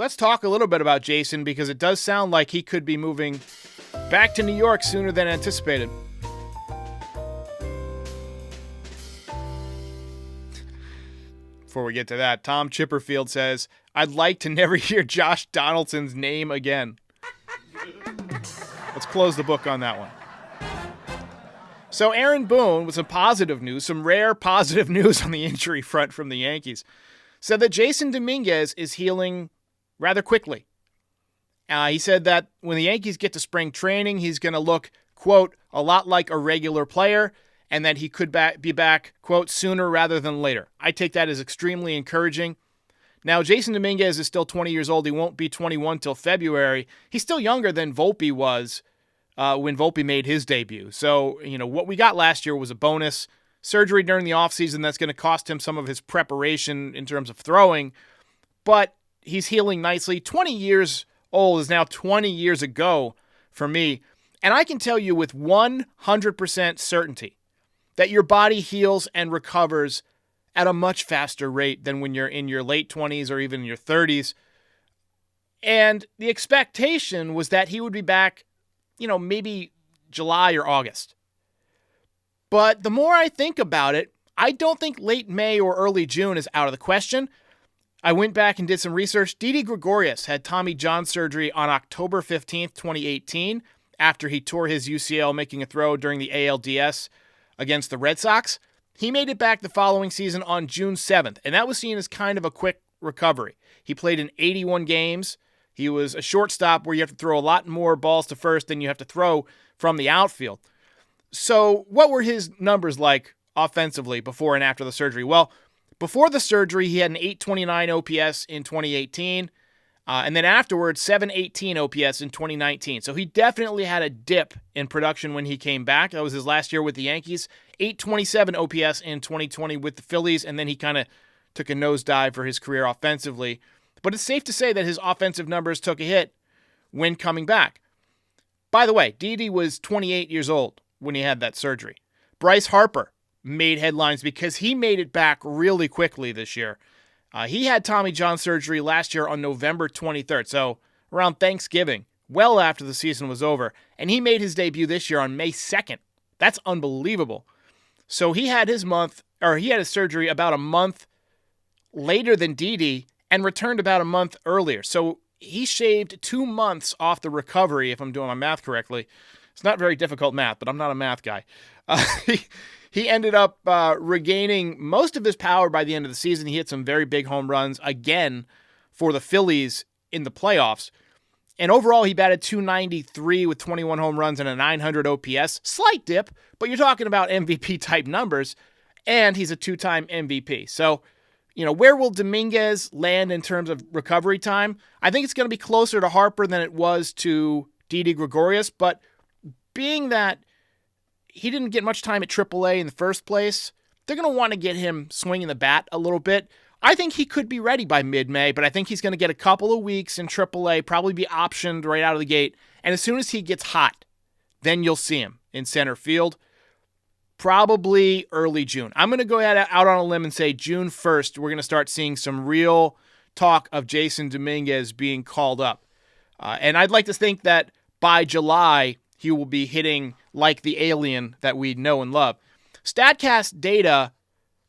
let's talk a little bit about Jasson, because it does sound like he could be moving back to New York sooner than anticipated. Before we get to that, Tom Chipperfield says, I'd like to never hear Josh Donaldson's name again. Let's close the book on that one. So Aaron Boone, with some positive news, some rare positive news on the injury front from the Yankees, said that Jasson Dominguez is healing rather quickly. He said that when the Yankees get to spring training, he's going to look, quote, a lot like a regular player, and that he could be back, quote, sooner rather than later. I take that as extremely encouraging. Now, Jasson Dominguez is still 20 years old. He won't be 21 till February. He's still younger than Volpe was when Volpe made his debut. So, what we got last year was a bonus. Surgery during the offseason, that's going to cost him some of his preparation in terms of throwing. But he's healing nicely. 20 years old is now 20 years ago for me. And I can tell you with 100% certainty that your body heals and recovers at a much faster rate than when you're in your late 20s or even your 30s. And the expectation was that he would be back, maybe July or August. But the more I think about it, I don't think late May or early June is out of the question. I went back and did some research. Didi Gregorius had Tommy John surgery on October 15th, 2018, after he tore his UCL making a throw during the ALDS against the Red Sox. He made it back the following season on June 7th, and that was seen as kind of a quick recovery. He played in 81 games. He was a shortstop where you have to throw a lot more balls to first than you have to throw from the outfield. So what were his numbers like offensively before and after the surgery? Well, before the surgery, he had an 829 OPS in 2018, and then afterwards, 718 OPS in 2019. So he definitely had a dip in production when he came back. That was his last year with the Yankees. 827 OPS in 2020 with the Phillies, and then he kind of took a nosedive for his career offensively. But it's safe to say that his offensive numbers took a hit when coming back. By the way, Didi was 28 years old when he had that surgery. Bryce Harper made headlines because he made it back really quickly this year. He had Tommy John surgery last year on November 23rd, so around Thanksgiving, well after the season was over, and he made his debut this year on May 2nd. That's unbelievable. So he had his surgery about a month later than Didi and returned about a month earlier. So he shaved 2 months off the recovery, if I'm doing my math correctly. It's not very difficult math, but I'm not a math guy. He ended up regaining most of his power by the end of the season. He hit some very big home runs again for the Phillies in the playoffs. And overall, he batted .293 with 21 home runs and a .900 OPS. Slight dip, but you're talking about MVP-type numbers, and he's a 2-time MVP. So, where will Dominguez land in terms of recovery time? I think it's going to be closer to Harper than it was to Didi Gregorius, but being that he didn't get much time at AAA in the first place, they're going to want to get him swinging the bat a little bit. I think he could be ready by mid-May, but I think he's going to get a couple of weeks in AAA, probably be optioned right out of the gate. And as soon as he gets hot, then you'll see him in center field, probably early June. I'm going to go out on a limb and say June 1st, we're going to start seeing some real talk of Jasson Dominguez being called up. And I'd like to think that by July, he will be hitting like the alien that we know and love. StatCast data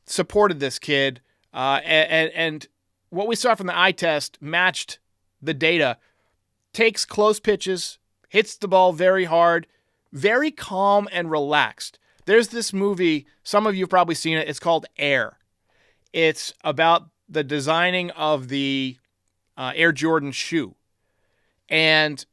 supported this kid, and what we saw from the eye test matched the data. Takes close pitches, hits the ball very hard, very calm and relaxed. There's this movie, some of you have probably seen it, it's called Air. It's about the designing of the Air Jordan shoe. And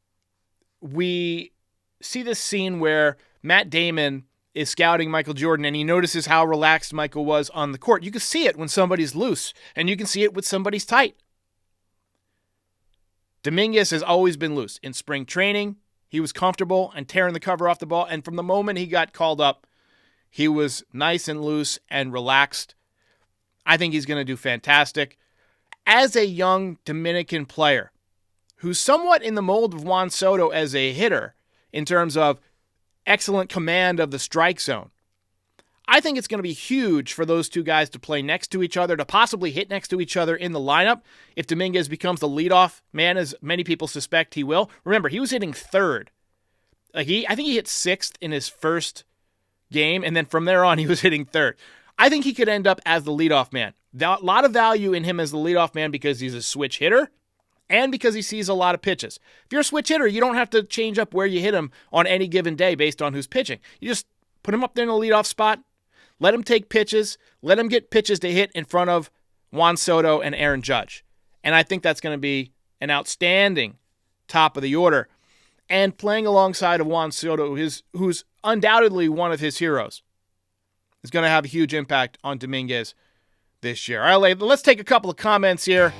we see this scene where Matt Damon is scouting Michael Jordan, and he notices how relaxed Michael was on the court. You can see it when somebody's loose, and you can see it when somebody's tight. Dominguez has always been loose. In spring training, he was comfortable and tearing the cover off the ball, and from the moment he got called up, he was nice and loose and relaxed. I think he's going to do fantastic. As a young Dominican player who's somewhat in the mold of Juan Soto as a hitter in terms of excellent command of the strike zone, I think it's going to be huge for those two guys to play next to each other, to possibly hit next to each other in the lineup if Dominguez becomes the leadoff man, as many people suspect he will. Remember, he was hitting third. I think he hit sixth in his first game, and then from there on, he was hitting third. I think he could end up as the leadoff man. A lot of value in him as the leadoff man because he's a switch hitter and because he sees a lot of pitches. If you're a switch hitter, you don't have to change up where you hit him on any given day based on who's pitching. You just put him up there in the leadoff spot, let him take pitches, let him get pitches to hit in front of Juan Soto and Aaron Judge. And I think that's going to be an outstanding top of the order. And playing alongside of Juan Soto, who's undoubtedly one of his heroes, is going to have a huge impact on Dominguez this year. All right, let's take a couple of comments here.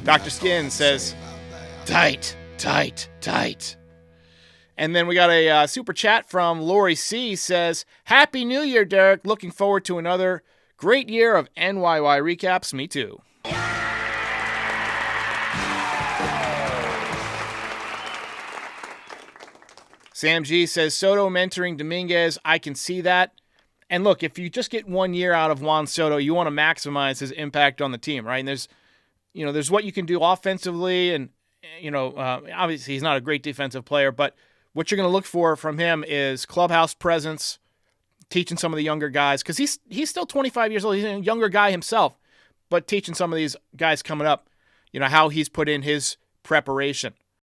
Dr. Skin says, tight, tight, tight. And then we got a super chat from Lori C. Says, Happy New Year, Derek. Looking forward to another great year of NYY Recaps. Me too. Sam G. says, Soto mentoring Dominguez. I can see that. And look, if you just get 1 year out of Juan Soto, you want to maximize his impact on the team, right? And there's what you can do offensively. And, obviously he's not a great defensive player, but what you're going to look for from him is clubhouse presence, teaching some of the younger guys, because he's still 25 years old. He's a younger guy himself, but teaching some of these guys coming up, how he's put in his preparation.